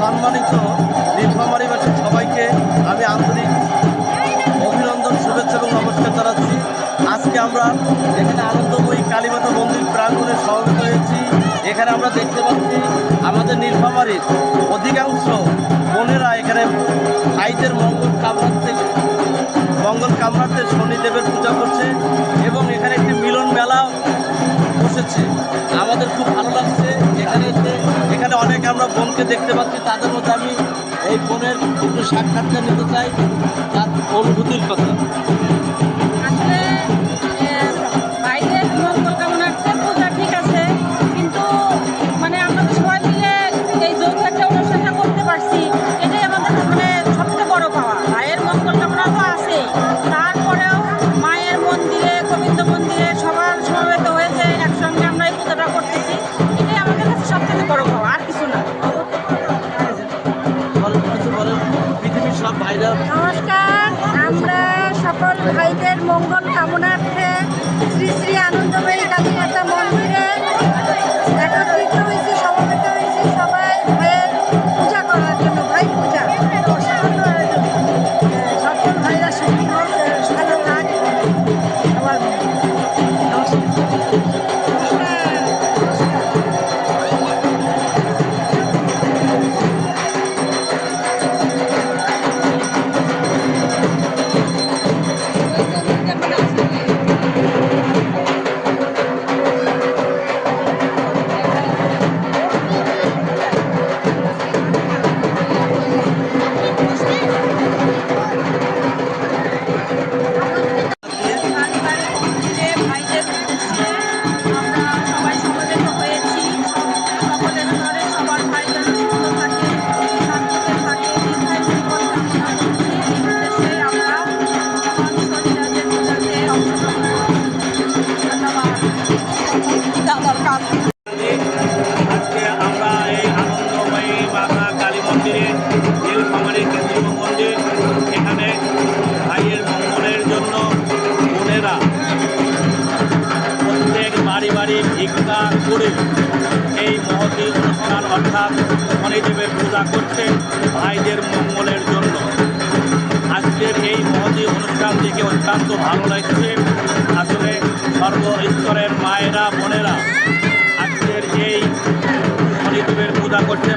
সম্মানিত নীলফামারীবাসী সবাইকে আমি আন্তরিক অভিনন্দন, শুভেচ্ছা এবং নমস্কার জানাচ্ছি। আজকে আমরা এখানে আনন্দময়ী কালীমাতা মন্দির প্রাঙ্গণে সমবেত হয়েছি। এখানে আমরা দেখতে পাচ্ছি আমাদের নীলফামারীর অধিকাংশ বোনেরা এখানে ভাইদের মঙ্গল কামনার্থে শনিদেবের পূজা করছে এবং এখানে একটি মিলন মেলা বসেছে। আমাদের খুব ভালো লাগছে এখানে অনেক আমরা বোনকে দেখতে পাচ্ছি। তাদের মধ্যে আমি এই বোনের একটু সাক্ষাৎকার নিতে চাই, তার অনুভূতির কথা। আসলে ভাইদের মঙ্গল কামনার্থে পূজা ঠিক আছে, কিন্তু মানে আমরা তো সবাই মিলে এই যৌথ একটা অনুষ্ঠানটা করতে পারছি, এটাই আমাদের মানে সবচেয়ে বড় পাওয়া। ভাইয়ের মঙ্গল কামনা তো আছেই, তারপরেও মায়ের মন্দিরে, গোবিন্দ মন্দিরে সবার সমবেত হয়েছে একসঙ্গে আমরা এই পূজাটা করতেছি, এটাই আমাদের কাছে সবচেয়ে বড় পাওয়া, আর কিছু না। পৃথিবীর সব ভাইরা নমস্কার, আমরা সকল ভাইদের মঙ্গল কামনার্থে শ্রী শ্রী আনন্দময়ী কালীমাতা মন্দিরে একত্রিত হয়েছি, সমবেত হয়েছি সবাই ভাইয়ের পূজা করার জন্য, ভাই পূজা। সকল ভাইরা সুখী হোক, ভালো থাক। আমার আজকে আমরা এই আনন্দময়ী মাতা কালী মন্দিরে, নীলফামারী কেন্দ্রীয় মন্দির, এখানে ভাইয়ের মঙ্গলের জন্য বোনেরা প্রত্যেক বাড়ি বাড়ি ভিক্ষা করে এই মহতী অনুষ্ঠান অর্থাৎ শনিদেবের পূজা করছে ভাইদের মঙ্গলের জন্য। আজকের এই মহতী অনুষ্ঠান থেকে অত্যন্ত ভালো লাগছে। আসলে সর্বস্তরের মায়েরা, বোনেরা আজকের এই শনিদেবের পূজা করছে।